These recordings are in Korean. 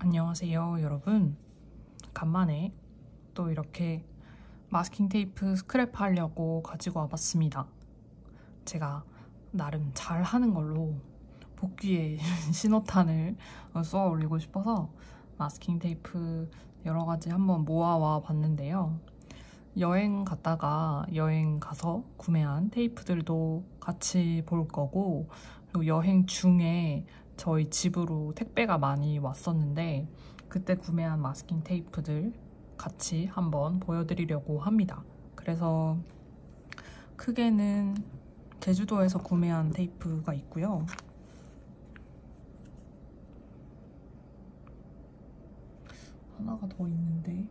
안녕하세요, 여러분. 간만에 또 이렇게 마스킹 테이프 스크랩 하려고 가지고 와봤습니다. 제가 나름 잘 하는 걸로 복귀의 신호탄을 쏘아 올리고 싶어서 마스킹 테이프 여러 가지 한번 모아와 봤는데요. 여행 갔다가 여행 가서 구매한 테이프들도 같이 볼 거고, 그리고 여행 중에 저희 집으로 택배가 많이 왔었는데 그때 구매한 마스킹 테이프들 같이 한번 보여드리려고 합니다. 그래서 크게는 제주도에서 구매한 테이프가 있고요. 하나가 더 있는데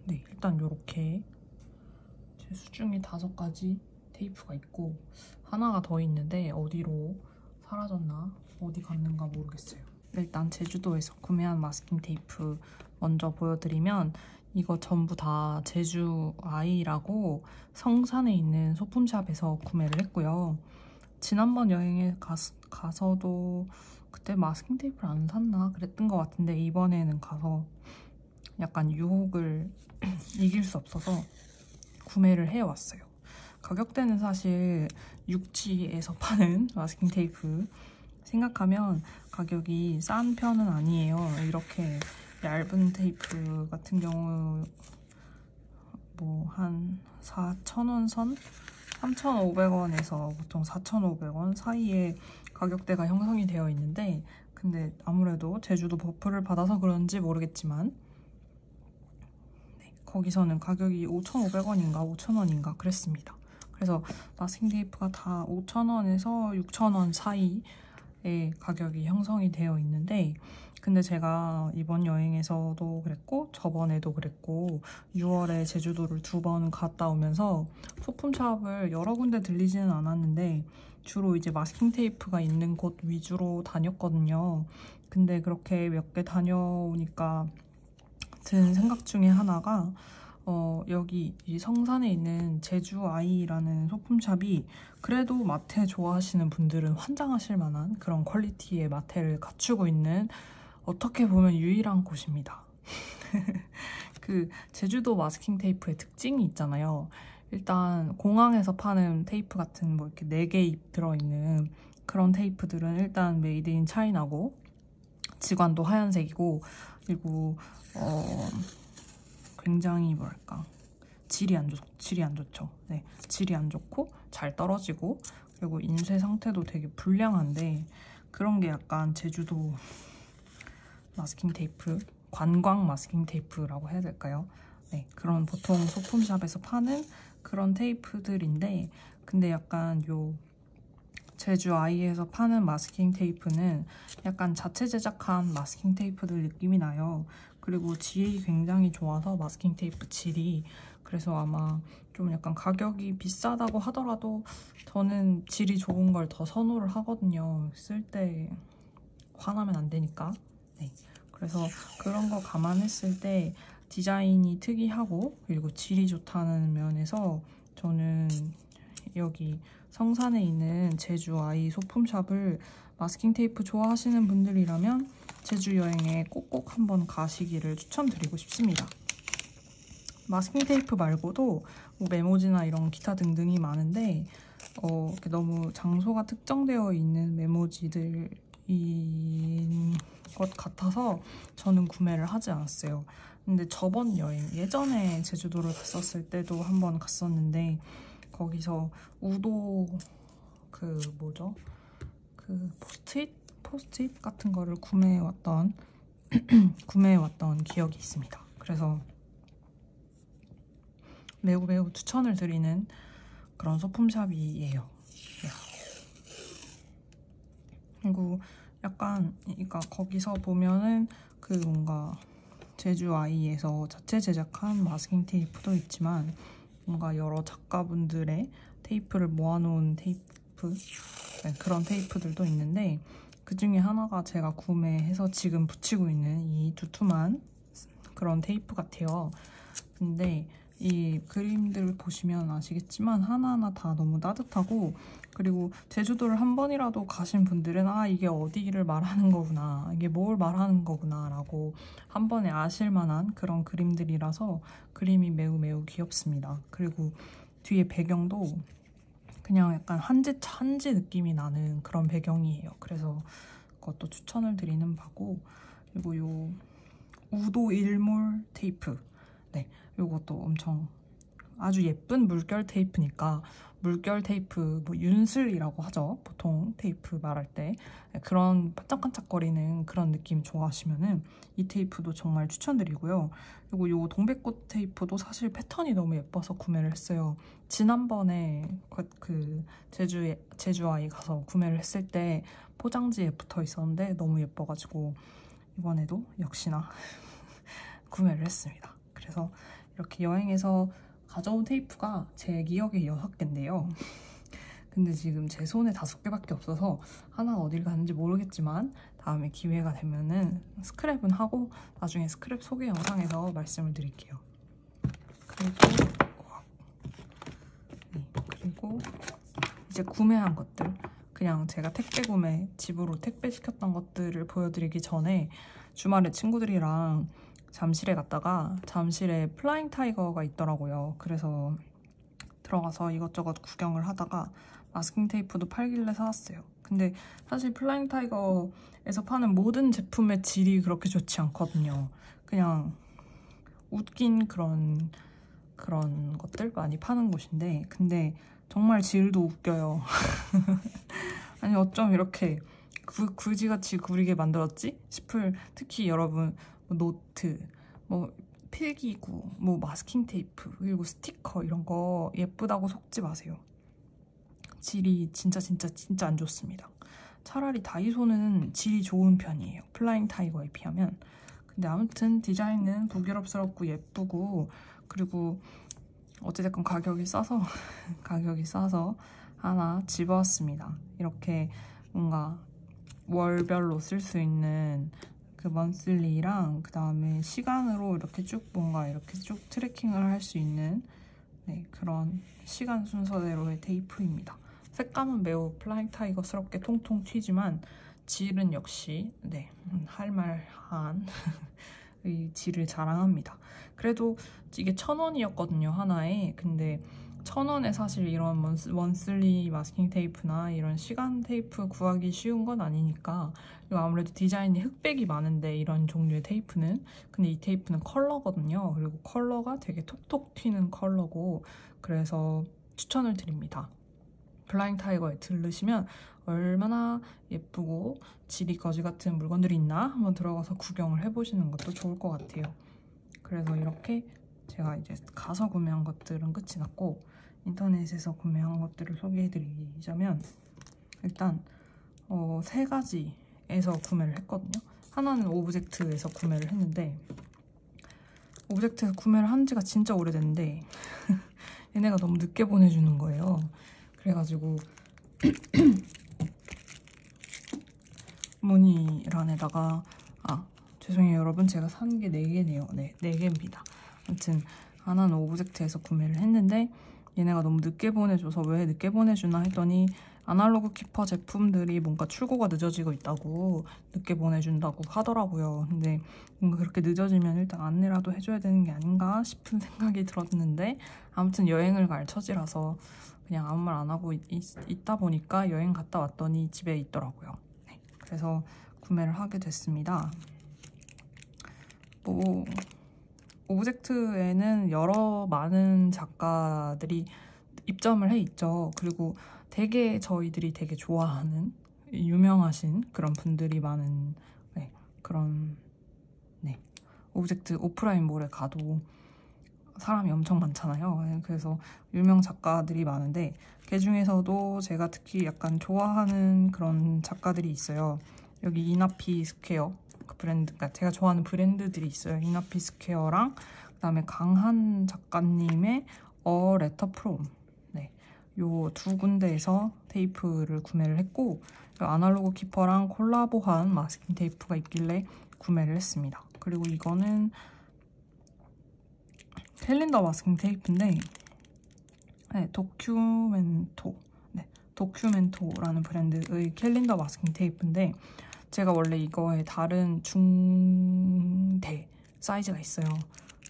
네, 일단 이렇게 제 수중에 5가지 테이프가 있고 하나가 더 있는데 어디로 사라졌나 어디 갔는가 모르겠어요. 일단 제주도에서 구매한 마스킹 테이프 먼저 보여드리면 이거 전부 다 제주 아이라고 성산에 있는 소품샵에서 구매를 했고요. 지난번 여행에 가서도 그때 마스킹 테이프를 안 샀나 그랬던 것 같은데 이번에는 가서 약간 유혹을 이길 수 없어서 구매를 해왔어요. 가격대는 사실 육지에서 파는 마스킹 테이프 생각하면 가격이 싼 편은 아니에요. 이렇게 얇은 테이프 같은 경우 뭐 한 4,000원 선? 3,500원에서 보통 4,500원 사이에 가격대가 형성이 되어 있는데 근데 아무래도 제주도 버프를 받아서 그런지 모르겠지만 거기서는 가격이 5,500원인가 5,000원인가 그랬습니다. 그래서 마스킹 테이프가 다 5,000원에서 6,000원 사이의 가격이 형성이 되어 있는데 근데 제가 이번 여행에서도 그랬고 저번에도 그랬고 6월에 제주도를 2번 갔다 오면서 소품샵을 여러 군데 들리지는 않았는데 주로 이제 마스킹 테이프가 있는 곳 위주로 다녔거든요. 근데 그렇게 몇 개 다녀오니까 든 생각 중에 하나가 여기 이 성산에 있는 제주아이라는 소품샵이 그래도 마테 좋아하시는 분들은 환장하실 만한 그런 퀄리티의 마테를 갖추고 있는 어떻게 보면 유일한 곳입니다. 그 제주도 마스킹 테이프의 특징이 있잖아요. 일단 공항에서 파는 테이프 같은 뭐 이렇게 4개 입 들어있는 그런 테이프들은 일단 메이드 인 차이나고 지관도 하얀색이고 그리고 굉장히 뭐랄까 질이 안 좋죠. 네, 질이 안 좋고 잘 떨어지고 그리고 인쇄 상태도 되게 불량한데 그런 게 약간 제주도 마스킹 테이프, 관광 마스킹 테이프라고 해야 될까요? 네, 그런 보통 소품샵에서 파는 그런 테이프들인데 근데 약간 요 제주 아이에서 파는 마스킹 테이프는 약간 자체 제작한 마스킹 테이프들 느낌이 나요. 그리고 질이 굉장히 좋아서 마스킹 테이프 질이 그래서 아마 좀 약간 가격이 비싸다고 하더라도 저는 질이 좋은 걸 더 선호를 하거든요. 쓸 때 화나면 안 되니까. 네. 그래서 그런 거 감안했을 때 디자인이 특이하고 그리고 질이 좋다는 면에서 저는 여기 성산에 있는 제주 아이 소품샵을 마스킹 테이프 좋아하시는 분들이라면 제주 여행에 꼭꼭 한번 가시기를 추천드리고 싶습니다. 마스킹 테이프 말고도 뭐 메모지나 이런 기타 등등이 많은데 이렇게 너무 장소가 특정되어 있는 메모지들인 것 같아서 저는 구매를 하지 않았어요. 근데 저번 여행, 예전에 제주도를 갔었을 때도 한번 갔었는데 거기서 우도 그 뭐죠? 그 포스트잇 같은 거를 구매해왔던 기억이 있습니다. 그래서 매우 추천을 드리는 그런 소품샵이에요. 네. 그리고 약간 그러니까 거기서 보면은 그 뭔가 제주 아이에서 자체 제작한 마스킹 테이프도 있지만 뭔가 여러 작가분들의 테이프를 모아놓은 테이프 네, 그런 테이프들도 있는데 그 중에 하나가 제가 구매해서 지금 붙이고 있는 이 두툼한 그런 테이프 같아요. 근데 이 그림들 보시면 아시겠지만 하나하나 다 너무 따뜻하고, 그리고 제주도를 한 번이라도 가신 분들은 아, 이게 어디를 말하는 거구나, 이게 뭘 말하는 거구나 라고 한 번에 아실 만한 그런 그림들이라서 그림이 매우 매우 귀엽습니다. 그리고 뒤에 배경도 그냥 약간 한지 느낌이 나는 그런 배경이에요. 그래서 그것도 추천을 드리는 바고, 그리고 요 우도 일몰 테이프, 네, 요것도 엄청 아주 예쁜 물결 테이프니까, 물결 테이프, 뭐 윤슬이라고 하죠, 보통 테이프 말할 때. 그런 반짝반짝거리는 그런 느낌 좋아하시면은 이 테이프도 정말 추천드리고요. 그리고 요 동백꽃 테이프도 사실 패턴이 너무 예뻐서 구매를 했어요. 지난번에 그 제주아이 가서 구매를 했을 때 포장지에 붙어 있었는데 너무 예뻐가지고 이번에도 역시나 구매를 했습니다. 그래서 이렇게 여행에서 가져온 테이프가 제 기억에 6개인데요. 근데 지금 제 손에 5개밖에 없어서 하나 어딜 갔는지 모르겠지만 다음에 기회가 되면은 스크랩은 하고 나중에 스크랩 소개 영상에서 말씀을 드릴게요. 그리고 이제 구매한 것들, 그냥 제가 택배 구매, 집으로 택배 시켰던 것들을 보여드리기 전에 주말에 친구들이랑 잠실에 갔다가 잠실에 플라잉 타이거가 있더라고요. 그래서 들어가서 이것저것 구경을 하다가 마스킹 테이프도 팔길래 사왔어요. 근데 사실 플라잉 타이거에서 파는 모든 제품의 질이 그렇게 좋지 않거든요. 그냥 웃긴 그런 것들 많이 파는 곳인데, 근데 정말 질도 웃겨요. 아니 어쩜 이렇게 그지같이 구리게 만들었지 싶을, 특히 여러분 노트, 뭐 필기구, 뭐 마스킹 테이프, 그리고 스티커 이런 거 예쁘다고 속지 마세요. 질이 진짜 안 좋습니다. 차라리 다이소는 질이 좋은 편이에요, 플라잉 타이거에 비하면. 근데 아무튼 디자인은 북유럽스럽고 예쁘고, 그리고 어찌됐건 가격이 싸서 하나 집어왔습니다. 이렇게 뭔가 월별로 쓸 수 있는 그 먼슬리랑, 그 다음에 시간으로 이렇게 쭉 뭔가 이렇게 쭉 트래킹을 할 수 있는, 네, 그런 시간 순서대로의 테이프입니다. 색감은 매우 플라잉 타이거스럽게 통통 튀지만 질은 역시 네, 할만한 이 질을 자랑합니다. 그래도 이게 1,000원이었거든요, 하나에. 근데 1,000원에 사실 이런 먼슬리 마스킹 테이프나 이런 시간 테이프 구하기 쉬운 건 아니니까. 그리고 아무래도 디자인이 흑백이 많은데 이런 종류의 테이프는, 근데 이 테이프는 컬러거든요. 그리고 컬러가 되게 톡톡 튀는 컬러고, 그래서 추천을 드립니다. 플라잉 타이거에 들르시면 얼마나 예쁘고 질이 거지 같은 물건들이 있나 한번 들어가서 구경을 해보시는 것도 좋을 것 같아요. 그래서 이렇게 제가 이제 가서 구매한 것들은 끝이 났고, 인터넷에서 구매한 것들을 소개해드리자면, 일단 3가지에서 구매를 했거든요. 하나는 오브젝트에서 구매를 했는데, 오브젝트에서 구매를 한 지가 진짜 오래됐는데 얘네가 너무 늦게 보내주는 거예요. 그래가지고 문의란에다가, 죄송해요 여러분, 제가 산 게 4개네요. 네, 4개입니다. 아무튼 하나는 오브젝트에서 구매를 했는데 얘네가 너무 늦게 보내줘서 왜 늦게 보내주나 했더니 아날로그 키퍼 제품들이 뭔가 출고가 늦어지고 있다고 늦게 보내준다고 하더라고요. 근데 뭔가 그렇게 늦어지면 일단 안내라도 해줘야 되는 게 아닌가 싶은 생각이 들었는데, 아무튼 여행을 갈 처지라서 그냥 아무 말 안 하고 있다 보니까 여행 갔다 왔더니 집에 있더라고요. 네, 그래서 구매를 하게 됐습니다. 뭐 오브젝트에는 많은 작가들이 입점을 해 있죠. 그리고 되게 저희들이 되게 좋아하는 유명하신 그런 분들이 많은, 네, 그런, 네, 오브젝트 오프라인 몰에 가도 사람이 엄청 많잖아요. 그래서 유명 작가들이 많은데 그 중에서도 제가 특히 약간 좋아하는 그런 작가들이 있어요. 여기 이나피 스퀘어, 그 브랜드, 그러니까 제가 좋아하는 브랜드들이 있어요. 이나피 스퀘어랑 그다음에 강한 작가님의 레터 프롬, 네, 요 2군데에서 테이프를 구매를 했고, 아날로그 키퍼랑 콜라보한 마스킹 테이프가 있길래 구매를 했습니다. 그리고 이거는 캘린더 마스킹 테이프인데 네, 도큐멘토라는 브랜드의 캘린더 마스킹 테이프인데 제가 원래 이거에 다른 중대 사이즈가 있어요.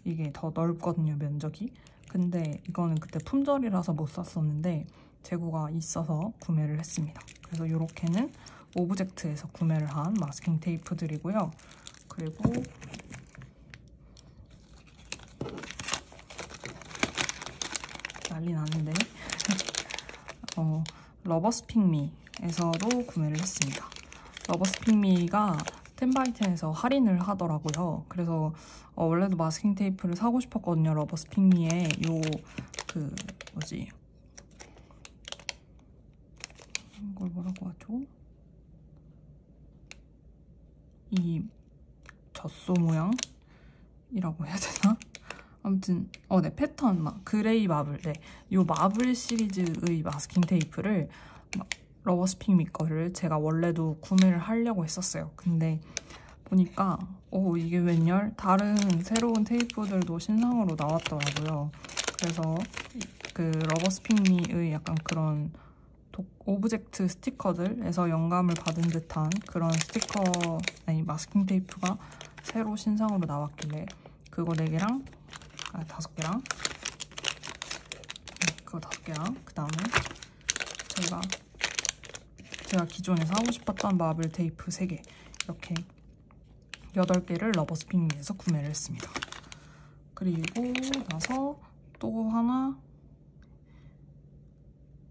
이게 더 넓거든요, 면적이. 근데 이거는 그때 품절이라서 못 샀었는데 재고가 있어서 구매를 했습니다. 그래서 이렇게는 오브젝트에서 구매를 한 마스킹 테이프들이고요. 그리고 난리 나는데 러버스픽미에서도 구매를 했습니다. 러버스픽미가 10x10에서 할인을 하더라고요. 그래서 원래도 마스킹 테이프를 사고 싶었거든요. 러버스픽미에 이걸 뭐라고 하죠? 이 젖소 모양이라고 해야 되나? 아무튼 네, 패턴 그레이 마블, 네, 이 마블 시리즈의 마스킹 테이프를 러버스픽미 거를 제가 원래도 구매를 하려고 했었어요. 근데 보니까 이게 웬열 다른 새로운 테이프들도 신상으로 나왔더라고요. 그래서 그 러버스픽미의 약간 그런 오브젝트 스티커들에서 영감을 받은 듯한 그런 마스킹 테이프가 새로 신상으로 나왔길래 그거 4개랑 5개랑 그거 5개랑 그 다음에 제가 기존에 사고 싶었던 마블 테이프 3개 이렇게 8개를 러버스픽미에서 구매를 했습니다. 그리고 나서 또 하나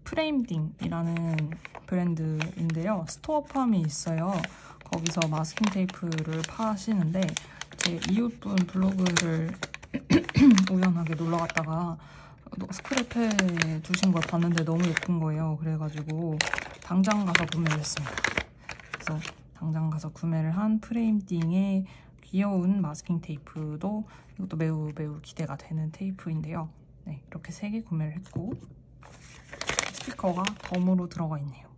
프레임딩이라는 브랜드인데요. 스토어팜이 있어요. 거기서 마스킹 테이프를 파시는데 제 이웃분 블로그를 우연하게 놀러 갔다가 스크랩해 두신 걸 봤는데 너무 예쁜 거예요. 그래가지고 당장 가서 구매를 했습니다. 그래서 당장 가서 구매를 한 프레임딩의 귀여운 마스킹 테이프도 이것도 매우 기대가 되는 테이프인데요. 네, 이렇게 3개 구매를 했고 스티커가 덤으로 들어가 있네요.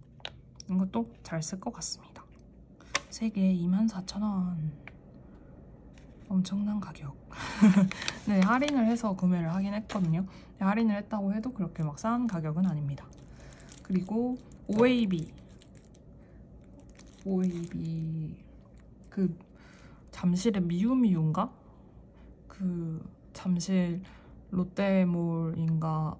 이것도 잘 쓸 것 같습니다. 3개에 24,000원. 엄청난 가격. 네, 할인을 해서 구매를 하긴 했거든요. 네, 할인을 했다고 해도 그렇게 막 싼 가격은 아닙니다. 그리고 OAB 그 잠실의 미우미우인가? 그 잠실 롯데몰인가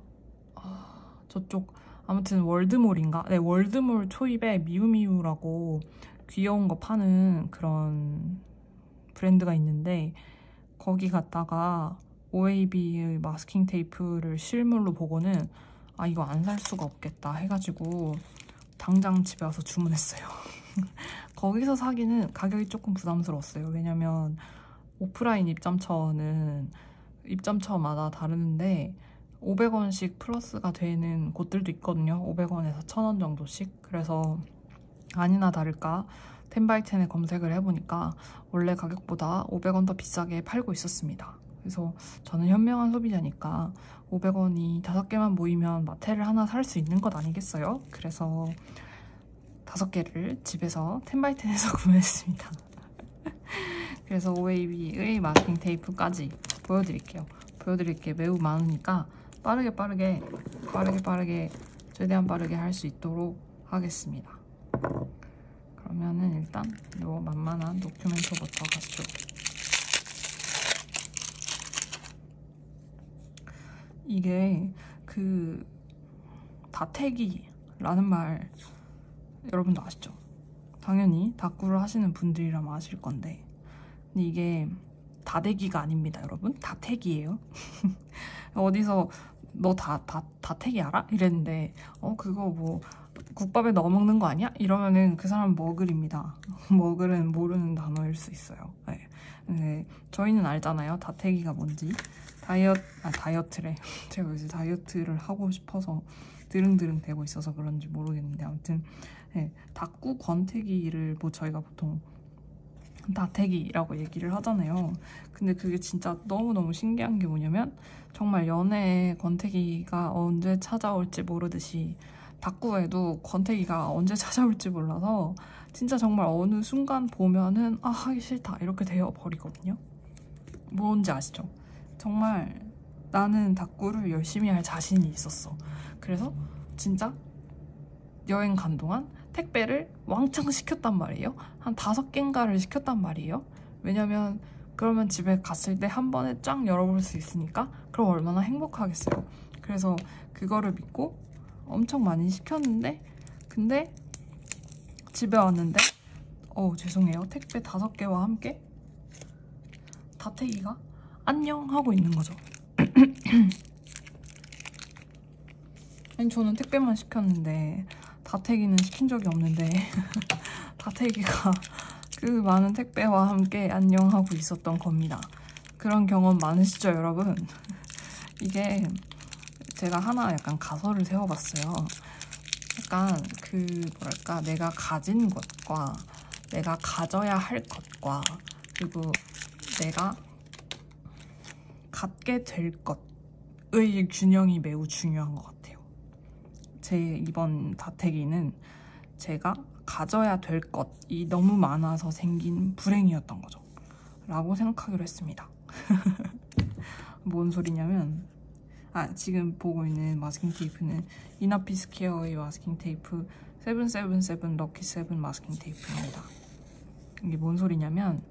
저쪽 아무튼 월드몰인가? 네, 월드몰 초입에 미우미우라고 귀여운 거 파는 그런 브랜드가 있는데 거기 갔다가 OAB의 마스킹 테이프를 실물로 보고는 이거 안 살 수가 없겠다 해가지고 당장 집에 와서 주문했어요. 거기서 사기는 가격이 조금 부담스러웠어요. 왜냐면 오프라인 입점처는 입점처마다 다른데 500원씩 플러스가 되는 곳들도 있거든요. 500원에서 1000원 정도씩. 그래서 아니나 다를까 10x10에 검색을 해보니까 원래 가격보다 500원 더 비싸게 팔고 있었습니다. 그래서 저는 현명한 소비자니까 500원이 5개만 모이면 마테를 하나 살 수 있는 것 아니겠어요? 그래서 5개를 집에서 10x10에서 구매했습니다. 그래서 OAB의 마스킹 테이프까지 보여드릴게요. 보여드릴 게 매우 많으니까 빠르게 최대한 빠르게 할 수 있도록 하겠습니다. 그러면은 일단 요 만만한 도큐멘터부터 가시죠. 이게 그 다태기라는 말 여러분도 아시죠? 당연히 다꾸를 하시는 분들이라면 아실 건데 근데 이게 다대기가 아닙니다, 여러분. 다태기예요. 어디서 너 다태기 알아? 이랬는데 그거 뭐 국밥에 넣어 먹는 거 아니야? 이러면은 그 사람은 머글입니다. 머글은 모르는 단어일 수 있어요. 네. 네. 저희는 알잖아요. 다태기가 뭔지. 다이어트래. 제가 요새 다이어트를 하고 싶어서 드릉드릉 되고 있어서 그런지 모르겠는데 아무튼 네. 닭구 권태기를 뭐 저희가 보통 다태기라고 얘기를 하잖아요. 근데 그게 진짜 너무너무 신기한 게 뭐냐면 정말 연애에 권태기가 언제 찾아올지 모르듯이 닭구에도 권태기가 언제 찾아올지 몰라서 진짜 정말 어느 순간 보면은 하기 싫다 이렇게 되어버리거든요. 뭔지 아시죠? 정말 나는 닦구를 열심히 할 자신이 있었어. 그래서 진짜 여행 간 동안 택배를 왕창 시켰단 말이에요. 한 5개인가를 시켰단 말이에요. 왜냐면 그러면 집에 갔을 때 한 번에 쫙 열어볼 수 있으니까 그럼 얼마나 행복하겠어요. 그래서 그거를 믿고 엄청 많이 시켰는데 근데 집에 왔는데 죄송해요. 택배 5개와 함께 다태기가 안녕 하고 있는 거죠. 아니 저는 택배만 시켰는데 다태기는 시킨 적이 없는데 다태기가 그 많은 택배와 함께 안녕하고 있었던 겁니다. 그런 경험 많으시죠 여러분? 이게 제가 하나 약간 가설을 세워봤어요. 약간 뭐랄까 내가 가진 것과 내가 가져야 할 것과 그리고 내가 갖게 될 것의 균형이 매우 중요한 것 같아요. 제 이번 다태기는 제가 가져야 될 것이 너무 많아서 생긴 불행이었던 거죠. 라고 생각하기로 했습니다. 뭔 소리냐면 지금 보고 있는 마스킹 테이프는 이너피스케어의 마스킹 테이프 777 럭키 7 마스킹 테이프입니다. 이게 뭔 소리냐면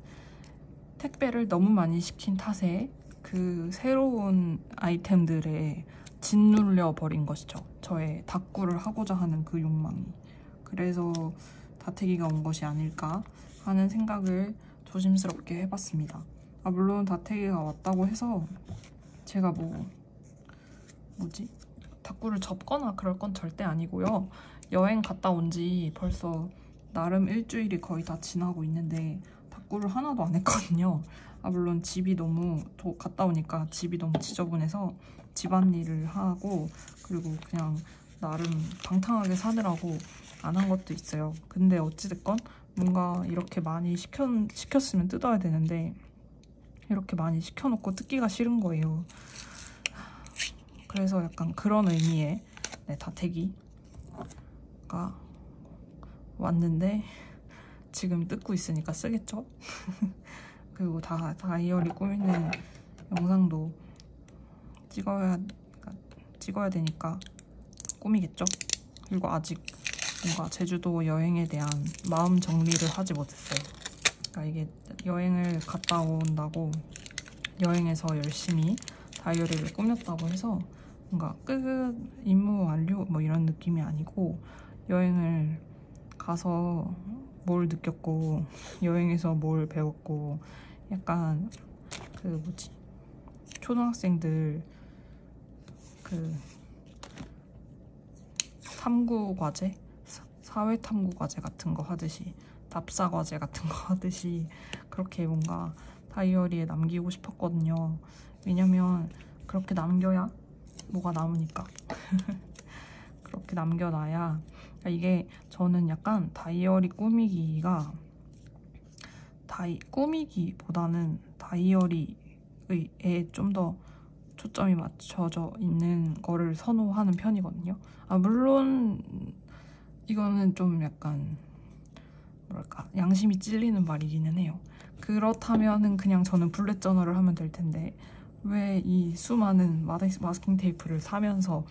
택배를 너무 많이 시킨 탓에 그 새로운 아이템들에 짓눌려 버린 것이죠. 저의 닦구를 하고자 하는 그 욕망이. 그래서 다태기가 온 것이 아닐까 하는 생각을 조심스럽게 해봤습니다. 물론 다태기가 왔다고 해서 제가 닦구를 접거나 그럴 건 절대 아니고요. 여행 갔다 온 지 벌써 나름 일주일이 거의 다 지나고 있는데 닦구를 하나도 안 했거든요. 물론 갔다 오니까 집이 너무 지저분해서 집안일을 하고 그리고 그냥 나름 방탕하게 사느라고 안 한 것도 있어요. 근데 어찌됐건 뭔가 이렇게 많이 시켰으면 뜯어야 되는데 이렇게 많이 시켜놓고 뜯기가 싫은 거예요. 그래서 약간 그런 의미의 다태기가 왔는데 지금 뜯고 있으니까 쓰겠죠? 그리고 다이어리 꾸미는 영상도 찍어야 되니까 꾸미겠죠? 그리고 아직 뭔가 제주도 여행에 대한 마음 정리를 하지 못했어요. 그러니까 이게 여행을 갔다 온다고 여행에서 열심히 다이어리를 꾸몄다고 해서 뭔가 끝 임무 완료 이런 느낌이 아니고 여행을 가서 뭘 느꼈고 여행에서 뭘 배웠고 약간 초등학생들 탐구 과제? 사회 탐구 과제 같은 거 하듯이 답사 과제 같은 거 하듯이 그렇게 뭔가 다이어리에 남기고 싶었거든요. 왜냐면 그렇게 남겨야 뭐가 남으니까. 그렇게 남겨놔야 이게 저는 약간 다이어리 꾸미기보다는 다이어리에 좀 더 초점이 맞춰져 있는 거를 선호하는 편이거든요. 물론 이거는 좀 약간 양심이 찔리는 말이기는 해요. 그렇다면은 그냥 저는 블랙 저널을 하면 될 텐데 왜 이 수많은 마스킹 테이프를 사면서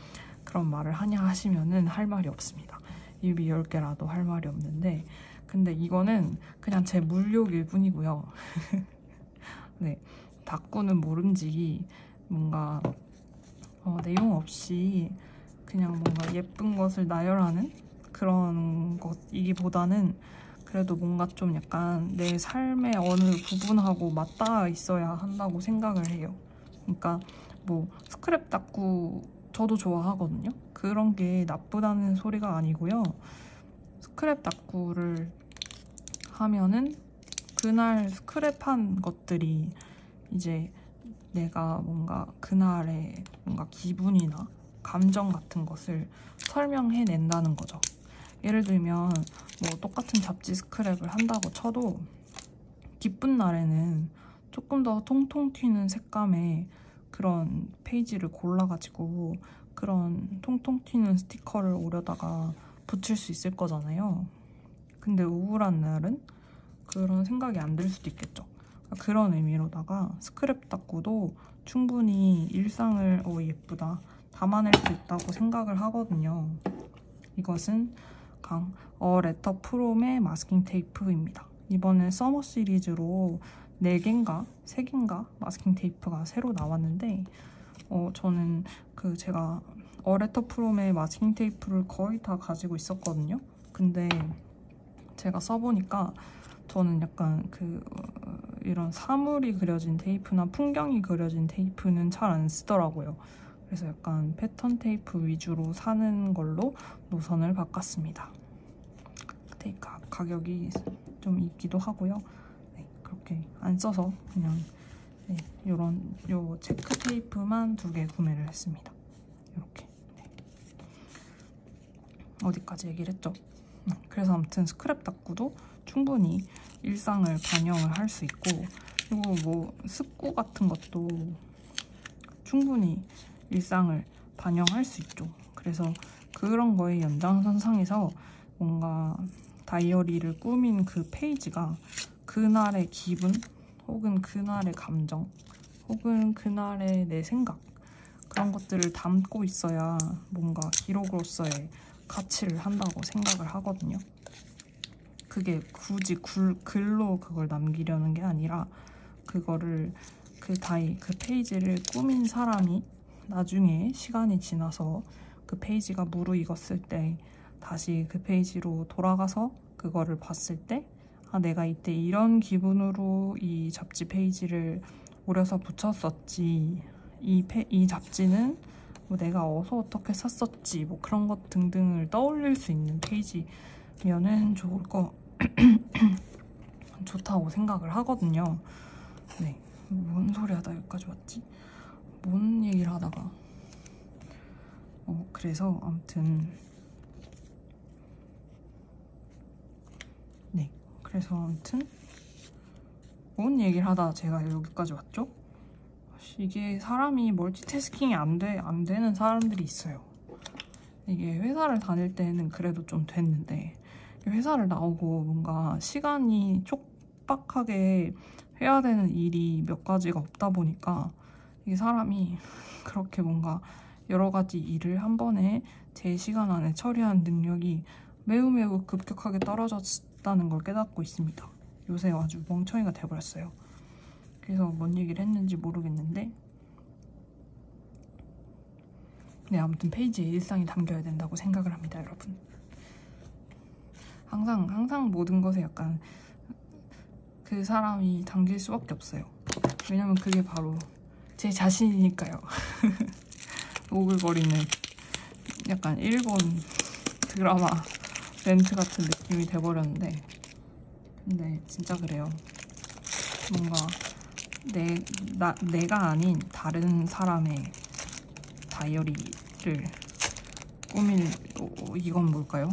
그런 말을 하냐 하시면은 할 말이 없습니다. 입이 10개라도 할 말이 없는데 근데 이거는 그냥 제 물욕일 뿐이고요. 네, 닦구는 모름지기 뭔가 내용 없이 그냥 뭔가 예쁜 것을 나열하는 그런 것이기보다는 그래도 뭔가 좀 약간 내 삶의 어느 부분하고 맞닿아 있어야 한다고 생각을 해요. 그러니까 스크랩 닦구 저도 좋아하거든요. 그런 게 나쁘다는 소리가 아니고요. 스크랩 닦구를 하면은 그날 스크랩한 것들이 이제 내가 뭔가 그날의 뭔가 기분이나 감정 같은 것을 설명해낸다는 거죠. 예를 들면 똑같은 잡지 스크랩을 한다고 쳐도 기쁜 날에는 조금 더 통통 튀는 색감의 그런 페이지를 골라가지고 그런 통통 튀는 스티커를 오려다가 붙일 수 있을 거잖아요. 근데 우울한 날은 그런 생각이 안 들 수도 있겠죠. 그런 의미로다가 스크랩 닦구도 충분히 일상을 예쁘다 담아낼 수 있다고 생각을 하거든요. 이것은 레터 프롬의 마스킹 테이프입니다. 이번에 서머 시리즈로 4개인가 3개인가 마스킹 테이프가 새로 나왔는데 저는 제가 레터 프롬의 마스킹 테이프를 거의 다 가지고 있었거든요. 근데 제가 써보니까 저는 약간 이런 사물이 그려진 테이프나 풍경이 그려진 테이프는 잘 안 쓰더라고요. 그래서 약간 패턴 테이프 위주로 사는 걸로 노선을 바꿨습니다. 가격이 좀 있기도 하고요. 네, 그렇게 안 써서 그냥 요 체크 테이프만 2개 구매를 했습니다. 이렇게. 네. 어디까지 얘기를 했죠? 그래서 아무튼 스크랩 닦구도 충분히 일상을 반영을 할 수 있고, 그리고 뭐 습구 같은 것도 충분히 일상을 반영할 수 있죠. 그래서 그런 거의 연장선상에서 뭔가 다이어리를 꾸민 그 페이지가 그날의 기분 혹은 그날의 감정 혹은 그날의 내 생각, 그런 것들을 담고 있어야 뭔가 기록으로서의 가치를 한다고 생각을 하거든요. 그게 굳이 글로 그걸 남기려는 게 아니라 그거를 그 페이지를 꾸민 사람이 나중에 시간이 지나서 그 페이지가 무르익었을 때 다시 그 페이지로 돌아가서 그거를 봤을 때 내가 이때 이런 기분으로 이 잡지 페이지를 오려서 붙였었지, 이 잡지는 뭐 내가 어떻게 샀었지, 뭐 그런 것 등등을 떠올릴 수 있는 페이지면은 좋다고 생각을 하거든요. 네, 뭔 소리 하다 여기까지 왔지? 뭔 얘기를 하다가 그래서 아무튼 뭔 얘기를 하다 제가 여기까지 왔죠? 이게 사람이 멀티태스킹이 안 되는 사람들이 있어요. 이게 회사를 다닐 때는 그래도 좀 됐는데 회사를 나오고 뭔가 시간이 촉박하게 해야 되는 일이 몇 가지가 없다 보니까 이 사람이 그렇게 뭔가 여러 가지 일을 한 번에 제 시간 안에 처리하는 능력이 매우 급격하게 떨어졌다는 걸 깨닫고 있습니다. 요새 아주 멍청이가 돼버렸어요. 그래서 뭔 얘기를 했는지 모르겠는데, 네, 아무튼 페이지에 일상이 담겨야 된다고 생각을 합니다, 여러분. 항상 모든 것에 약간 그 사람이 담길 수밖에 없어요. 왜냐면 그게 바로 제 자신이니까요. 오글거리는 약간 일본 드라마 멘트 같은 느낌이 돼버렸는데, 근데 진짜 그래요. 뭔가 내가 아닌 다른 사람의 다이어리를 이건 뭘까요?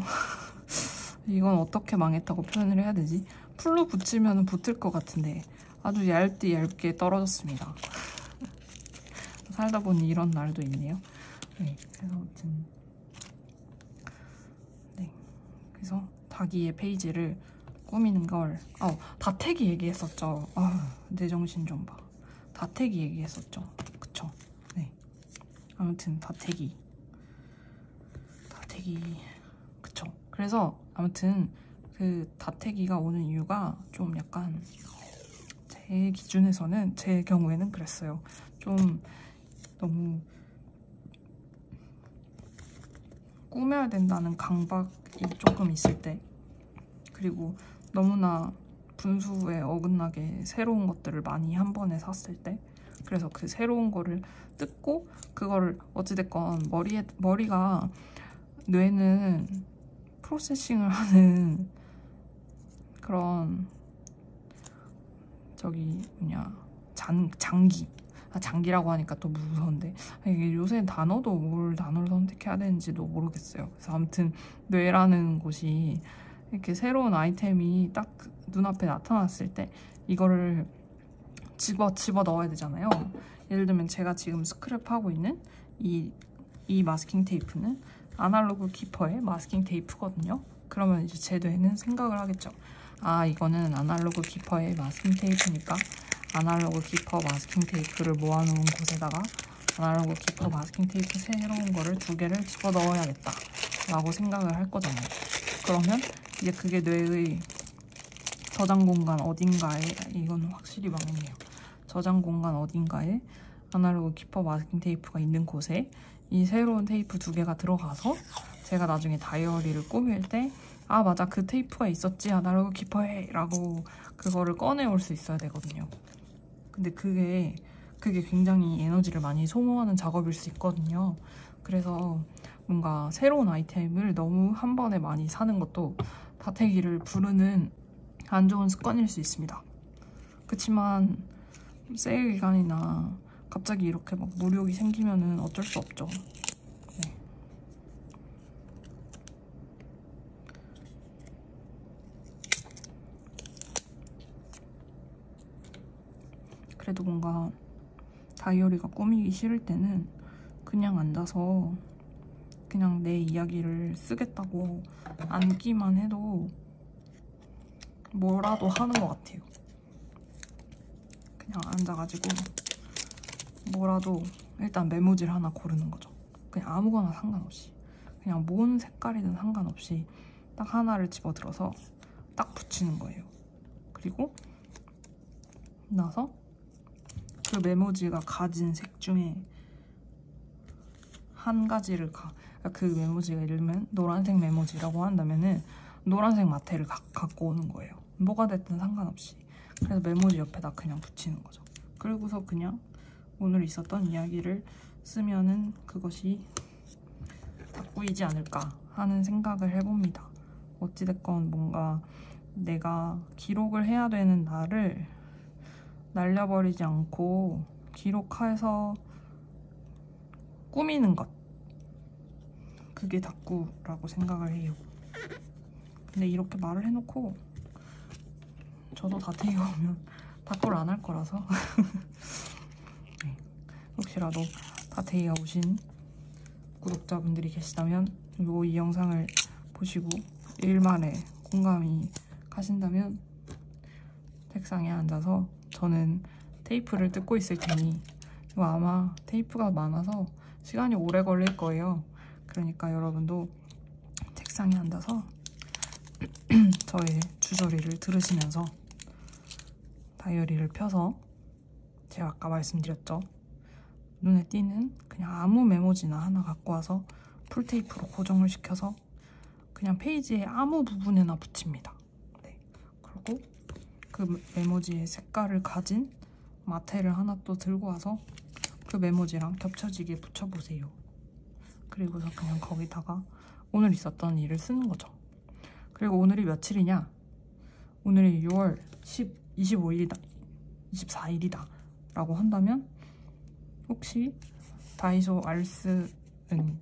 이건 어떻게 망했다고 표현을 해야 되지? 풀로 붙이면 붙을 것 같은데 아주 얇게 떨어졌습니다. 살다 보니 이런 날도 있네요. 네, 그래서 아무튼 그래서 다기의 페이지를 꾸미는 걸 다태기 얘기했었죠. 내 정신 좀 봐. 다태기 얘기했었죠. 그쵸? 네. 아무튼 다태기 그쵸? 그래서 아무튼 그 다태기가 오는 이유가 좀 약간 제 기준에서는, 제 경우에는 그랬어요. 좀 너무 꾸며야 된다는 강박이 조금 있을 때, 그리고 너무나 분수에 어긋나게 새로운 것들을 많이 한 번에 샀을 때, 그래서 그 새로운 거를 뜯고 그거를 어찌됐건 뇌는 프로세싱을 하는 그런 장기라고 하니까 또 무서운데, 이게 요새 단어도 뭘 단어를 선택해야 되는지도 모르겠어요. 그래서 아무튼 뇌라는 곳이 이렇게 새로운 아이템이 딱 눈앞에 나타났을 때 이거를 집어 넣어야 되잖아요. 예를 들면 제가 지금 스크랩하고 있는 이 마스킹 테이프는 아날로그 키퍼의 마스킹 테이프거든요. 그러면 이제 제 뇌는 생각을 하겠죠. 이거는 아날로그 키퍼의 마스킹 테이프니까 아날로그 키퍼 마스킹 테이프를 모아놓은 곳에다가 아날로그 키퍼 마스킹 테이프 새로운 거를 2개를 집어넣어야겠다 라고 생각을 할 거잖아요. 그러면 이제 그게 뇌의 저장 공간 어딘가에, 이건 확실히 망했네요. 저장 공간 어딘가에 아날로그 키퍼 마스킹 테이프가 있는 곳에 이 새로운 테이프 2개가 들어가서 제가 나중에 다이어리를 꾸밀 때 아 맞아 그 테이프가 있었지 아날로그 키퍼에 라고 그거를 꺼내올 수 있어야 되거든요. 근데 그게 굉장히 에너지를 많이 소모하는 작업일 수 있거든요. 그래서 뭔가 새로운 아이템을 너무 한 번에 많이 사는 것도 다태기를 부르는 안 좋은 습관일 수 있습니다. 그치만 세일 기간이나 갑자기 이렇게 막 무료이 생기면은 어쩔 수 없죠. 네. 그래도 뭔가 다이어리가 꾸미기 싫을 때는 그냥 앉아서 그냥 내 이야기를 쓰겠다고 앉기만 해도 뭐라도 하는 것 같아요. 그냥 앉아가지고 뭐라도 일단 메모지를 하나 고르는 거죠. 그냥 아무거나 상관없이 그냥 뭔 색깔이든 상관없이 딱 하나를 집어들어서 딱 붙이는 거예요. 그리고 나서 그 메모지가 가진 색 중에 한 가지를 그 메모지가 예를 들면 노란색 메모지라고 한다면은 노란색 마테를 갖고 오는 거예요. 뭐가 됐든 상관없이. 그래서 메모지 옆에다 그냥 붙이는 거죠. 그리고서 그냥 오늘 있었던 이야기를 쓰면은 그것이 닭구이지 않을까 하는 생각을 해봅니다. 어찌됐건 뭔가 내가 기록을 해야 되는 날을 날려버리지 않고 기록해서 꾸미는 것, 그게 닭구라고 생각을 해요. 근데 이렇게 말을 해놓고 저도 다태기가 오면 닭구를 안 할 거라서 네. 혹시라도 다태기가 오신 구독자분들이 계시다면 이 영상을 보시고 일말에 공감이 가신다면 책상에 앉아서 저는 테이프를 뜯고 있을 테니 이거 아마 테이프가 많아서 시간이 오래 걸릴 거예요. 그러니까 여러분도 책상에 앉아서 저의 주저리를 들으시면서 다이어리를 펴서 제가 아까 말씀드렸죠. 눈에 띄는 그냥 아무 메모지나 하나 갖고 와서 풀테이프로 고정을 시켜서 그냥 페이지의 아무 부분에나 붙입니다. 네. 그리고 그 메모지의 색깔을 가진 마테를 하나 또 들고 와서 그 메모지랑 겹쳐지게 붙여보세요. 그리고서 그냥 거기다가 오늘 있었던 일을 쓰는 거죠. 그리고 오늘이 며칠이냐? 오늘이 6월 25일이다. 24일이다. 라고 한다면 혹시 다이소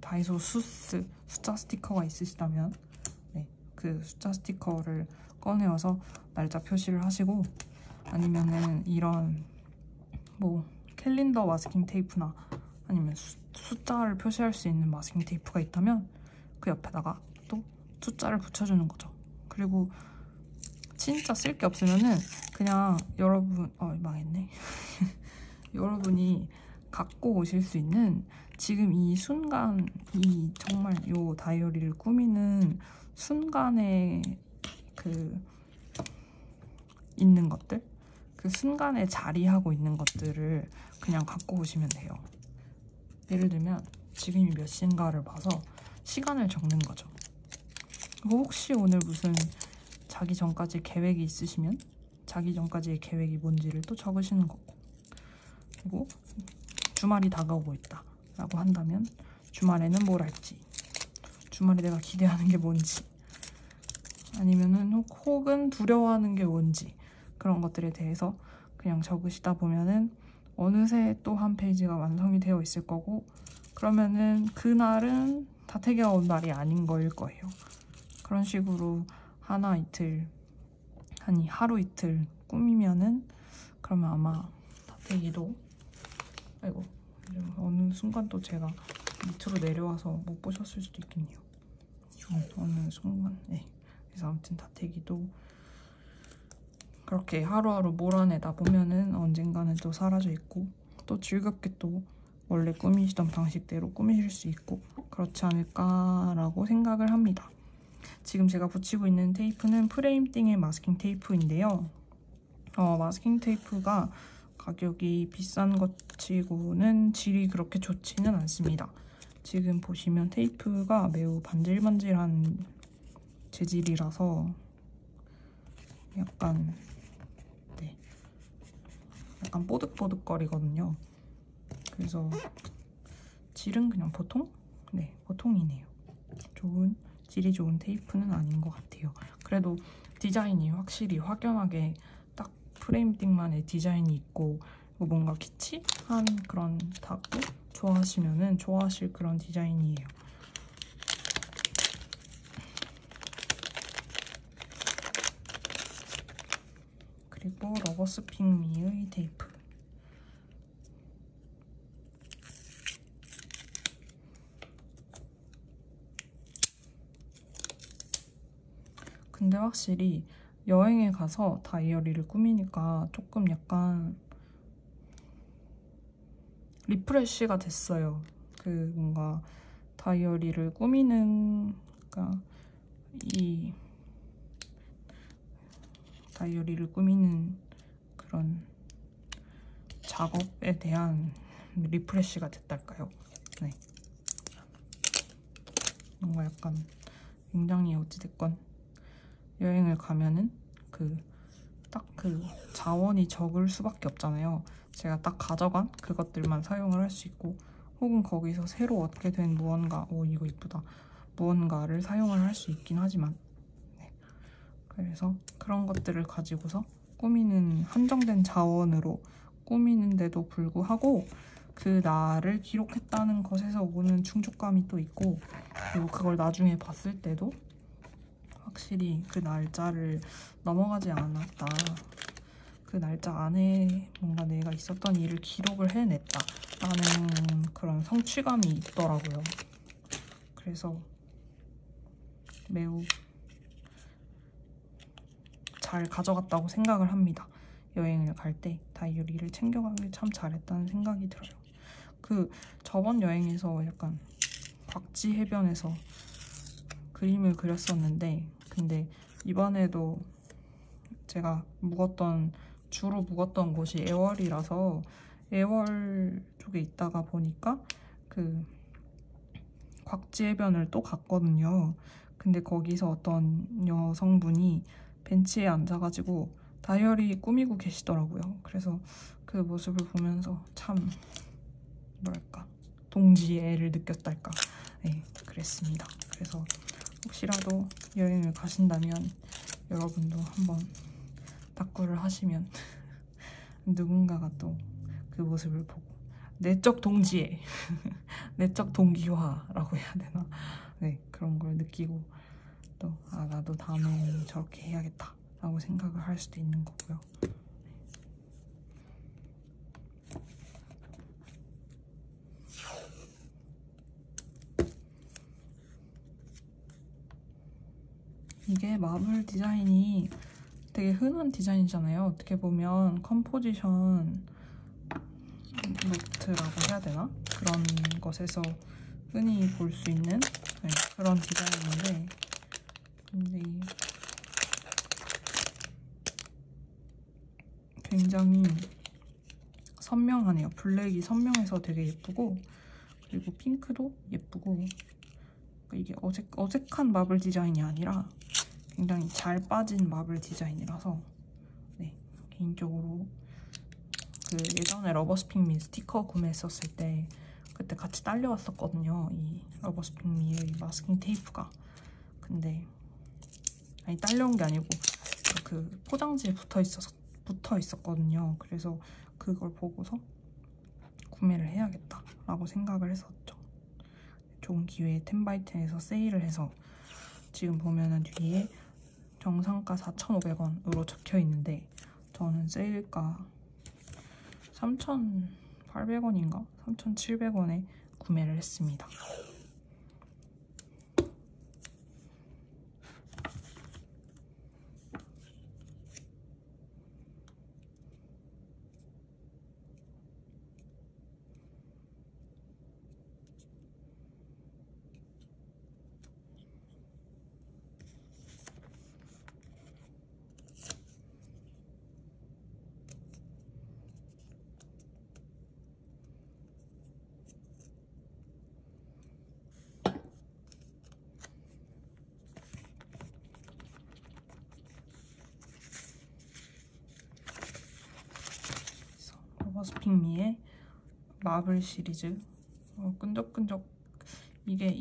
다이소 수스 숫자 스티커가 있으시다면 네, 그 숫자 스티커를 꺼내어서 날짜 표시를 하시고 아니면은 이런 뭐 캘린더 마스킹 테이프나 아니면 숫자를 표시할 수 있는 마스킹 테이프가 있다면 그 옆에다가 또 숫자를 붙여주는 거죠. 그리고 진짜 쓸 게 없으면은 그냥 여러분 망했네. 여러분이 갖고 오실 수 있는 지금 이 순간 이 정말 요 다이어리를 꾸미는 순간에 그 있는 것들 그 순간에 자리하고 있는 것들을 그냥 갖고 오시면 돼요. 예를 들면 지금이 몇 시인가를 봐서 시간을 적는 거죠. 그리고 혹시 오늘 무슨 자기 전까지 계획이 있으시면 자기 전까지의 계획이 뭔지를 또 적으시는 거고, 그리고 주말이 다가오고 있다 라고 한다면 주말에는 뭘 할지, 주말에 내가 기대하는 게 뭔지, 아니면은 혹은 두려워하는 게 뭔지 그런 것들에 대해서 그냥 적으시다 보면은 어느새 또 한 페이지가 완성이 되어 있을 거고, 그러면은 그날은 다태기가 온 날이 아닌 거일 거예요. 그런 식으로 하나 이틀 아니 하루 이틀 꾸미면은 그러면 아마 다태기도 아이고 어느 순간 또 제가 밑으로 내려와서 못 보셨을 수도 있겠네요. 어느 순간 네. 그래서 아무튼 다태기도 그렇게 하루하루 몰아내다 보면은 언젠가는 또 사라져 있고 또 즐겁게 또 원래 꾸미시던 방식대로 꾸미실 수 있고 그렇지 않을까라고 생각을 합니다. 지금 제가 붙이고 있는 테이프는 프레임띵의 마스킹 테이프인데요. 마스킹 테이프가 가격이 비싼 것 치고는 질이 그렇게 좋지는 않습니다. 지금 보시면 테이프가 매우 반질반질한 재질이라서 약간 뽀득뽀득거리거든요. 그래서 질은 그냥 보통이네요. 질이 좋은 테이프는 아닌 것 같아요. 그래도 디자인이 확실히 확연하게 딱 프레임띵만의 디자인이 있고 뭔가 키치한 그런 타구 좋아하시면은 좋아하실 그런 디자인이에요. 그리고 러버스픽미의 테이프. 근데 확실히 여행에 가서 다이어리를 꾸미니까 조금 약간 리프레쉬가 됐어요. 뭔가 다이어리를 꾸미는, 그러니까 이 다이어리를 꾸미는 그런 작업에 대한 리프레쉬가 됐달까요? 네. 뭔가 약간 굉장히 어찌됐건 여행을 가면은 딱 자원이 적을 수밖에 없잖아요. 제가 딱 가져간 그것들만 사용을 할 수 있고 혹은 거기서 새로 얻게 된 무언가, 이거 이쁘다, 무언가를 사용을 할 수 있긴 하지만 그래서 그런 것들을 가지고서 꾸미는 한정된 자원으로 꾸미는데도 불구하고 그 날을 기록했다는 것에서 오는 충족감이 또 있고 그리고 그걸 나중에 봤을 때도 확실히 그 날짜를 넘어가지 않았다. 그 날짜 안에 뭔가 내가 있었던 일을 기록을 해냈다 라는 그런 성취감이 있더라고요. 그래서 매우 잘 가져갔다고 생각을 합니다. 여행을 갈 때 다이어리를 챙겨가길 참 잘했다는 생각이 들어요. 저번 여행에서 약간 곽지 해변에서 그림을 그렸었는데 근데 이번에도 제가 주로 묵었던 곳이 애월이라서 애월 쪽에 있다가 보니까 곽지 해변을 또 갔거든요. 근데 거기서 어떤 여성분이 벤치에 앉아가지고 다이어리 꾸미고 계시더라고요. 그래서 그 모습을 보면서 참 뭐랄까 동지애를 느꼈달까. 네, 그랬습니다. 그래서 혹시라도 여행을 가신다면 여러분도 한번 다꾸를 하시면 누군가가 또 그 모습을 보고 내적 동지애, 내적 동기화라고 해야 되나? 네, 그런 걸 느끼고 또 나도 다음에 저렇게 해야겠다 라고 생각을 할 수도 있는 거고요. 이게 마블 디자인이 되게 흔한 디자인이잖아요. 어떻게 보면 컴포지션 노트라고 해야 되나? 그런 것에서 흔히 볼 수 있는 그런 디자인인데 근데 굉장히 선명하네요. 블랙이 선명해서 되게 예쁘고 그리고 핑크도 예쁘고 이게 어색한 마블 디자인이 아니라 굉장히 잘 빠진 마블 디자인이라서 개인적으로 예전에 러버스픽미 스티커 구매했었을 때 그때 같이 딸려왔었거든요. 이 러버스픽미의 마스킹 테이프가. 근데 딸려온 게 아니고 포장지에 붙어 있었거든요. 그래서 그걸 보고서 구매를 해야겠다라고 생각을 했었죠. 좋은 기회에 10x10에서 세일을 해서 지금 보면은 뒤에 정상가 4,500원으로 적혀 있는데 저는 세일가 3,800원인가? 3,700원에 구매를 했습니다. 러버스핑미의 마블 시리즈. 끈적끈적. 이게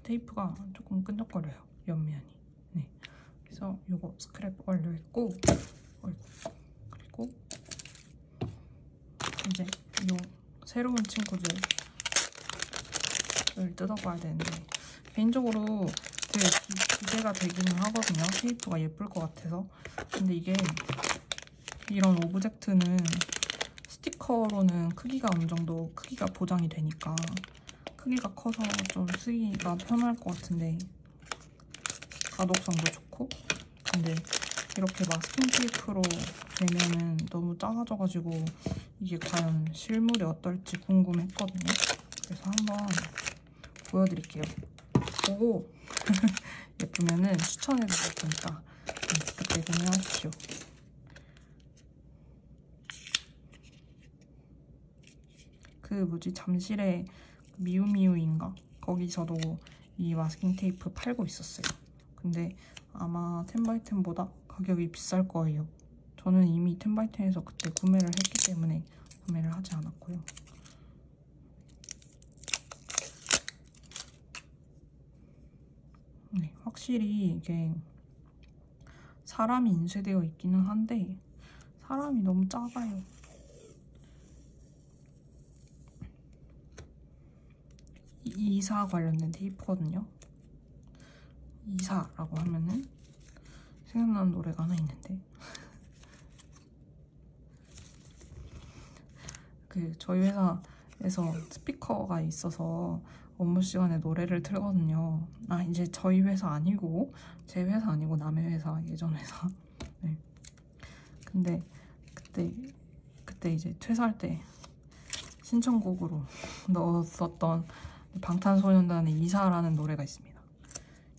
테이프가 조금 끈적거려요, 옆면이. 네. 그래서 이거 스크랩 완료했고, 그리고 이제 이 새로운 친구들을 뜯어봐야 되는데, 개인적으로 되게 기대가 되기는 하거든요. 테이프가 예쁠 것 같아서. 근데 이게 이런 오브젝트는 스티커로는 크기가 어느 정도 크기가 보장이 되니까 크기가 커서 좀 쓰기가 편할 것 같은데, 가독성도 좋고, 근데 이렇게 마스킹 테이프로 되면은 너무 작아져가지고 이게 과연 실물이 어떨지 궁금했거든요. 그래서 한번 보여드릴게요. 보고 예쁘면은 추천해드릴 테니까 그때 구매하십시오. 그 뭐지, 잠실에 미우미우인가? 거기서도 이 마스킹 테이프 팔고 있었어요. 근데 아마 텐바이텐보다 가격이 비쌀 거예요. 저는 이미 텐바이텐에서 그때 구매를 했기 때문에 구매를 하지 않았고요. 네, 확실히 이게 사람이 인쇄되어 있기는 한데 사람이 너무 작아요. 이사 관련된 테이프거든요. 이사라고 하면은 생각나는 노래가 하나 있는데, 저희 회사에서 스피커가 있어서 업무 시간에 노래를 틀거든요. 이제 저희 회사 아니고, 제 회사 아니고 남의 회사, 예전 회사. 네. 근데 그때 이제 퇴사할 때 신청곡으로 넣었었던 방탄소년단의 이사라는 노래가 있습니다.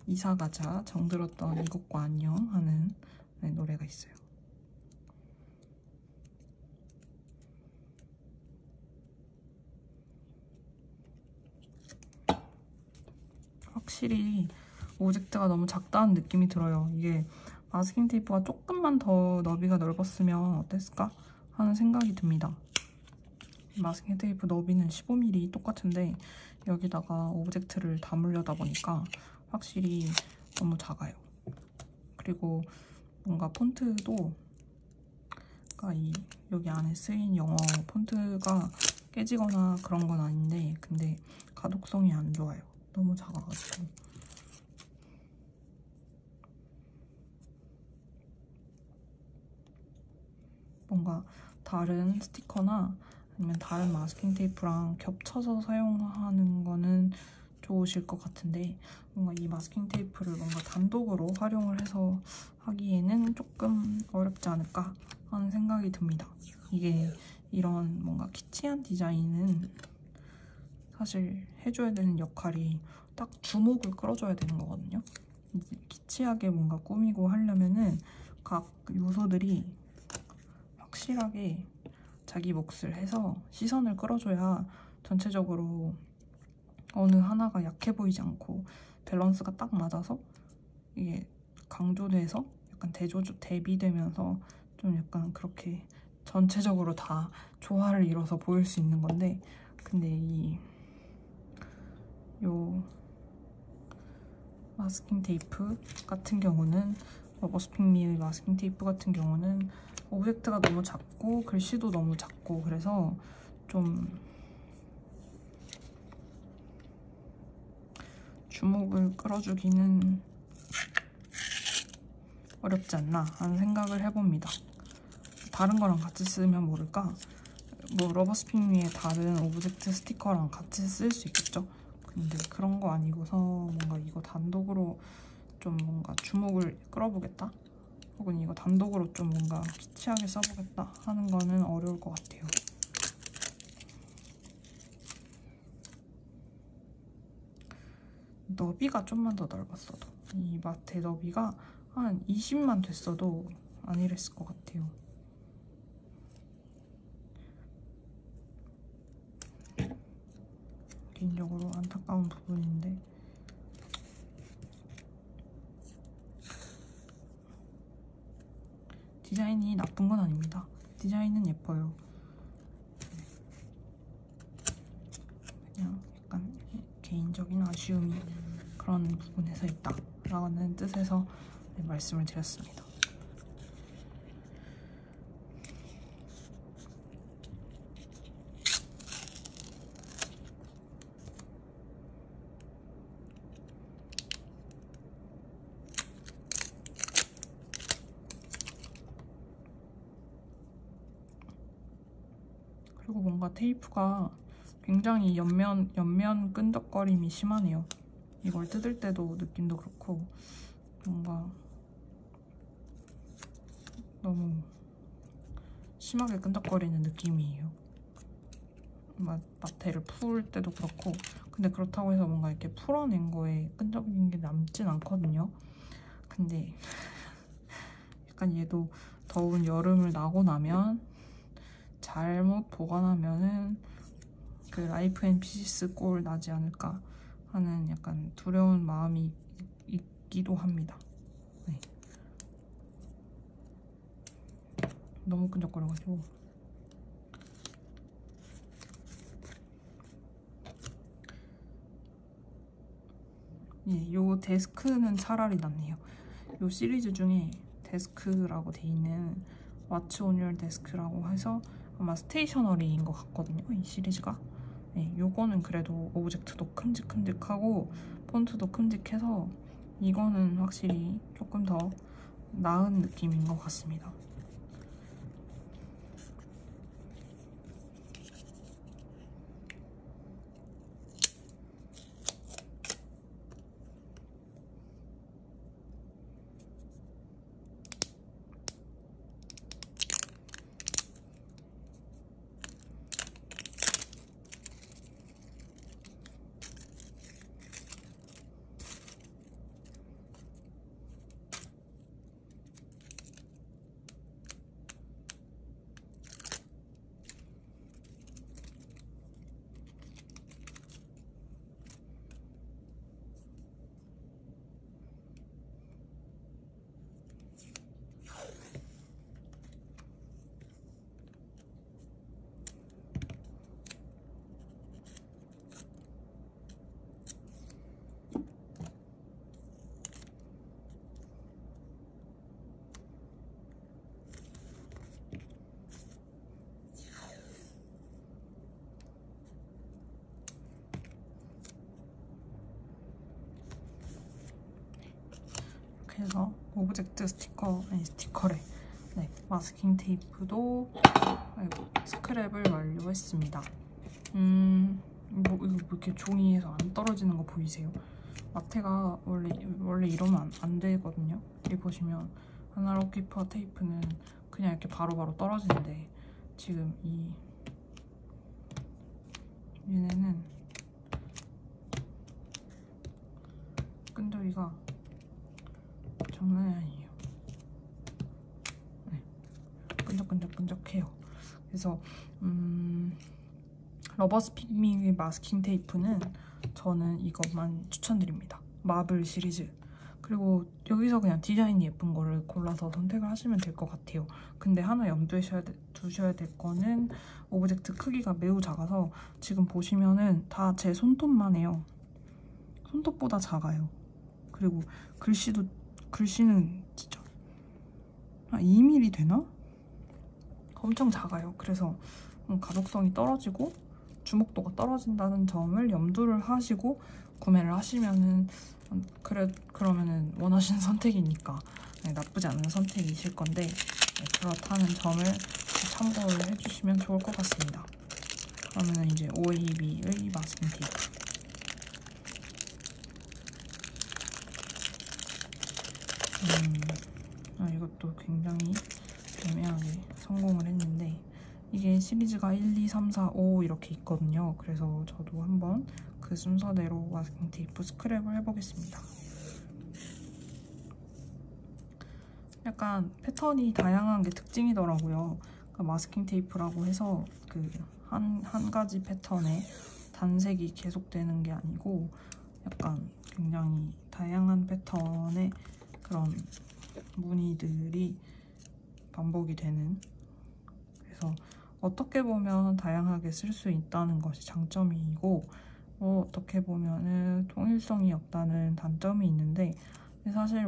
이사 가자, 정들었던 이곳과 안녕 하는 노래가 있어요. 확실히 오브젝트가 너무 작다는 느낌이 들어요. 이게 마스킹 테이프가 조금만 더 너비가 넓었으면 어땠을까 하는 생각이 듭니다. 마스킹 테이프 너비는 15mm 똑같은데 여기다가 오브젝트를 담으려다 보니까 확실히 너무 작아요. 그리고 뭔가 폰트도 여기 안에 쓰인 영어 폰트가 깨지거나 그런 건 아닌데, 근데 가독성이 안 좋아요. 너무 작아가지고. 뭔가 다른 스티커나 아니면 다른 마스킹 테이프랑 겹쳐서 사용하는 거는 좋으실 것 같은데, 뭔가 이 마스킹 테이프를 뭔가 단독으로 활용을 해서 하기에는 조금 어렵지 않을까 하는 생각이 듭니다. 이게 이런 뭔가 키치한 디자인은 사실 해줘야 되는 역할이 딱 주목을 끌어줘야 되는 거거든요. 키치하게 뭔가 꾸미고 하려면은 각 요소들이 확실하게 자기 몫을 해서 시선을 끌어줘야 전체적으로 어느 하나가 약해 보이지 않고 밸런스가 딱 맞아서 이게 강조돼서 약간 대비되면서 좀 약간 그렇게 전체적으로 다 조화를 이뤄서 보일 수 있는 건데, 근데 요 마스킹 테이프 같은 경우는, 러버스핑미의 마스킹 테이프 같은 경우는 오브젝트가 너무 작고 글씨도 너무 작고 그래서 좀 주목을 끌어주기는 어렵지 않나 하는 생각을 해봅니다. 다른 거랑 같이 쓰면 모를까? 러버스핑미의 다른 오브젝트 스티커랑 같이 쓸 수 있겠죠? 근데 그런 거 아니고서 뭔가 이거 단독으로 좀 뭔가 주목을 끌어보겠다? 혹은 이거 단독으로 좀 뭔가 키치하게 써보겠다 하는 거는 어려울 것 같아요. 너비가 좀만 더 넓었어도, 이 마테 너비가 한 20만 됐어도 안 이랬을 것 같아요. 개인적으로 안타까운 부분인데, 디자인이 나쁜 건 아닙니다. 디자인은 예뻐요. 적인 아쉬움이 그런 부분에서 있다라는 뜻에서 말씀을 드렸습니다. 그리고 뭔가 테이프가 굉장히 옆면 끈적거림이 심하네요. 이걸 뜯을 때도 느낌도 그렇고 뭔가 너무 심하게 끈적거리는 느낌이에요. 마테를 풀 때도 그렇고. 근데 그렇다고 해서 뭔가 이렇게 풀어낸 거에 끈적인 게 남진 않거든요. 근데 약간 얘도 더운 여름을 나고 나면 잘못 보관하면은 그 라이프 앤 피시스 꼴 나지 않을까 하는 약간 두려운 마음이 있기도 합니다. 네. 너무 끈적거려가지고. 예, 요 데스크는 차라리 낫네요. 요 시리즈 중에 데스크라고 돼 있는 What's on your desk라고 해서 아마 스테이셔너리인 것 같거든요, 이 시리즈가. 네, 요거는 그래도 오브젝트도 큼직큼직하고 폰트도 큼직해서 이거는 확실히 조금 더 나은 느낌인 것 같습니다. 그래서 오브젝트 스티커래. 네, 마스킹 테이프도 스크랩을 완료했습니다. 이거 이렇게 종이에서 안 떨어지는 거 보이세요? 마테가 원래 이러면 안 되거든요. 여기 보시면 아날로그 키퍼 테이프는 그냥 이렇게 바로바로 떨어지는데 지금 얘네는 끈적이가 장난이 아니에요. 네, 끈적끈적끈적해요. 그래서 러버 스피밍 마스킹 테이프는 저는 이것만 추천드립니다. 마블 시리즈. 그리고 여기서 그냥 디자인이 예쁜 거를 골라서 선택을 하시면 될 것 같아요. 근데 하나 염두에 두셔야 될 거는 오브젝트 크기가 매우 작아서 지금 보시면은 다 제 손톱만 해요. 손톱보다 작아요. 그리고 글씨는 진짜 한 2mm 되나? 엄청 작아요. 그래서 가독성이 떨어지고 주목도가 떨어진다는 점을 염두를 하시고 구매를 하시면은 그러면은 원하시는 선택이니까 나쁘지 않은 선택이실 건데 그렇다는 점을 참고를 해주시면 좋을 것 같습니다. 그러면은 이제 OAB의 마스킹 테이프. 이것도 굉장히 애매하게 성공을 했는데 이게 시리즈가 1, 2, 3, 4, 5 이렇게 있거든요. 그래서 저도 한번 그 순서대로 마스킹 테이프 스크랩을 해보겠습니다. 약간 패턴이 다양한 게 특징이더라고요. 그러니까 마스킹 테이프라고 해서 그 한 가지 패턴의 단색이 계속되는 게 아니고 약간 굉장히 다양한 패턴의 그런 무늬들이 반복이 되는, 그래서 어떻게 보면 다양하게 쓸 수 있다는 것이 장점이고 어떻게 보면은 통일성이 없다는 단점이 있는데, 사실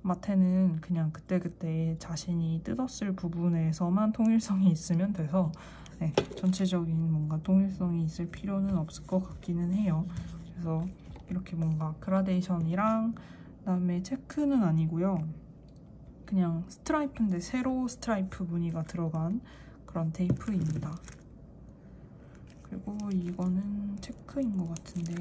마테는 그냥 그때그때 자신이 뜯었을 부분에서만 통일성이 있으면 돼서 네, 전체적인 뭔가 통일성이 있을 필요는 없을 것 같기는 해요. 그래서 이렇게 뭔가 그라데이션이랑 그다음에 체크는 아니고요. 그냥 스트라이프인데 세로 스트라이프 무늬가 들어간 그런 테이프입니다. 그리고 이거는 체크인 것 같은데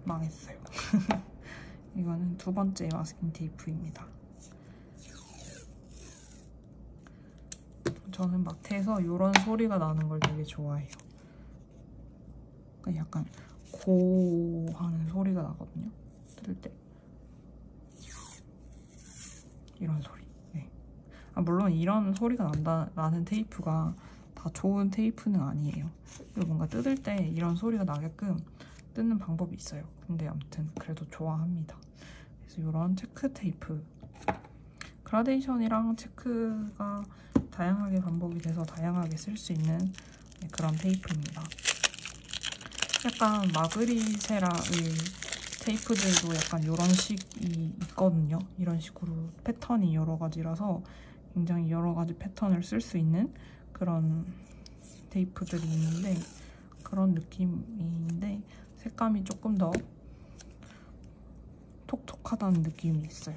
망했어요. 이거는 두 번째 마스킹 테이프입니다. 저는 마트에서 이런 소리가 나는 걸 되게 좋아해요. 그러니까 약간 고 하는 소리가 나거든요. 뜯을 때 이런 소리. 네. 물론 이런 소리가 나는 테이프가 다 좋은 테이프는 아니에요. 그리고 뭔가 뜯을 때 이런 소리가 나게끔 뜯는 방법이 있어요. 근데 아무튼 그래도 좋아합니다. 그래서 이런 체크 테이프, 그라데이션이랑 체크가 다양하게 반복이 돼서 다양하게 쓸 수 있는 그런 테이프입니다. 약간 마그리세라의 테이프들도 약간 이런 식이 있거든요. 이런 식으로 패턴이 여러 가지라서 굉장히 여러 가지 패턴을 쓸 수 있는 그런 테이프들이 있는데, 그런 느낌인데 색감이 조금 더 톡톡하다는 느낌이 있어요.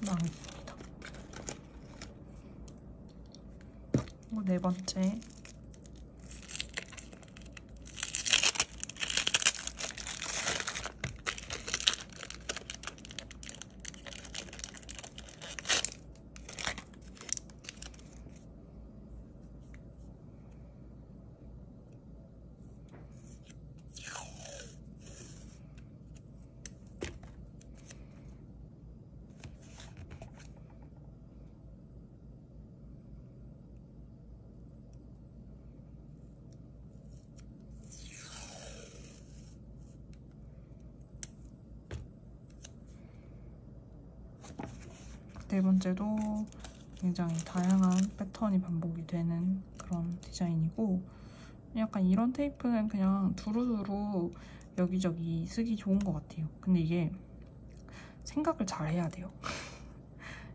망했습니다. 그리고 네 번째, 네 번째도 굉장히 다양한 패턴이 반복이 되는 그런 디자인이고, 약간 이런 테이프는 그냥 두루두루 여기저기 쓰기 좋은 것 같아요. 근데 이게 생각을 잘 해야 돼요.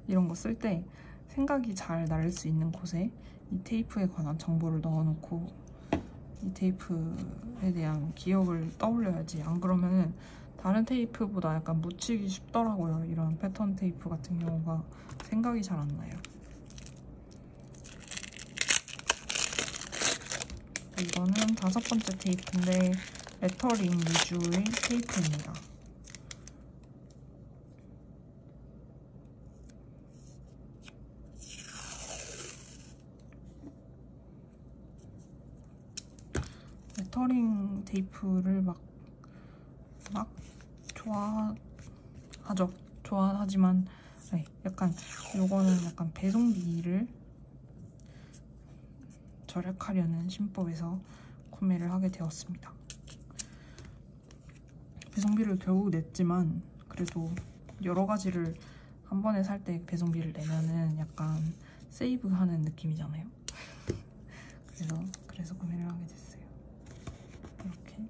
이런 거 쓸 때 생각이 잘 날 수 있는 곳에 이 테이프에 관한 정보를 넣어놓고 이 테이프에 대한 기억을 떠올려야지. 안 그러면은 다른 테이프보다 약간 묻히기 쉽더라고요. 이런 패턴 테이프 같은 경우가 생각이 잘 안 나요. 이거는 다섯 번째 테이프인데 레터링 위주의 테이프입니다. 레터링 테이프를 막 좋아하지만 네, 약간 요거는 약간 배송비를 절약하려는 심법에서 구매를 하게 되었습니다. 배송비를 결국 냈지만 그래도 여러 가지를 한 번에 살 때 배송비를 내면은 약간 세이브하는 느낌이잖아요. 그래서 구매를 하게 됐어요. 이렇게.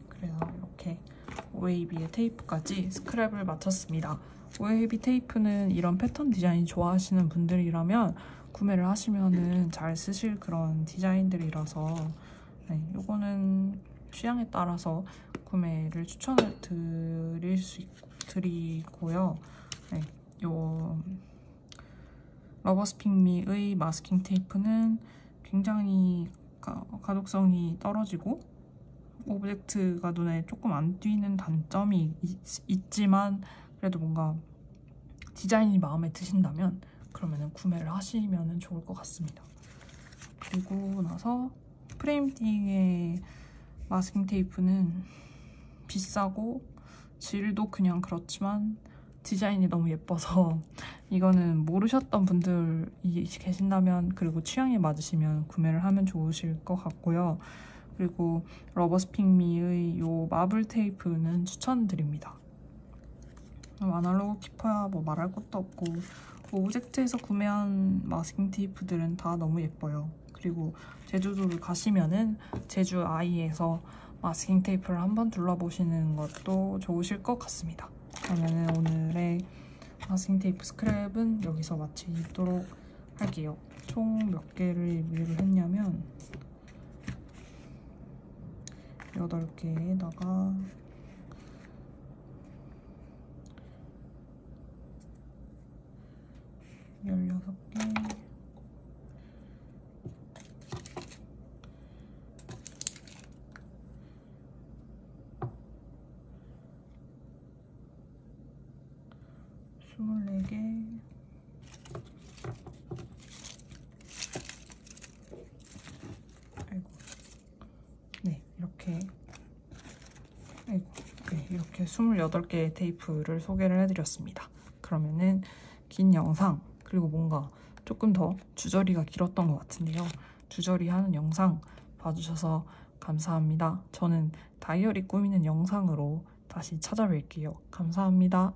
그래서 이렇게 OAB의 테이프까지 스크랩을 마쳤습니다. OAB 테이프는 이런 패턴 디자인 좋아하시는 분들이라면 구매를 하시면은 잘 쓰실 그런 디자인들이라서 네, 요거는 취향에 따라서 구매를 추천을 드리고요. 네, 러버스픽미의 마스킹 테이프는 굉장히 가독성이 떨어지고 오브젝트가 눈에 조금 안 띄는 단점이 있지만 그래도 뭔가 디자인이 마음에 드신다면 그러면 구매를 하시면 좋을 것 같습니다. 그리고 나서 프레임띵의 마스킹 테이프는 비싸고 질도 그냥 그렇지만 디자인이 너무 예뻐서 이거는 모르셨던 분들이 계신다면 그리고 취향에 맞으시면 구매를 하면 좋으실 것 같고요. 그리고 러버스픽미의 이 마블 테이프는 추천드립니다. 아날로그 키퍼야 뭐 말할 것도 없고 오브젝트에서 구매한 마스킹 테이프들은 다 너무 예뻐요. 그리고 제주도를 가시면은 제주 아이에서 마스킹 테이프를 한번 둘러보시는 것도 좋으실 것 같습니다. 그러면 오늘의 마스킹 테이프 스크랩은 여기서 마치도록 할게요. 총 몇 개를 리뷰를 했냐면 8개에다가 16개 24개 아이고 네 이렇게 아이고 네, 이렇게 28개의 테이프를 소개를 해드렸습니다. 그러면은 긴 영상 그리고 뭔가 조금 더 주저리가 길었던 것 같은데요. 주저리 하는 영상 봐주셔서 감사합니다. 저는 다이어리 꾸미는 영상으로 다시 찾아뵐게요. 감사합니다.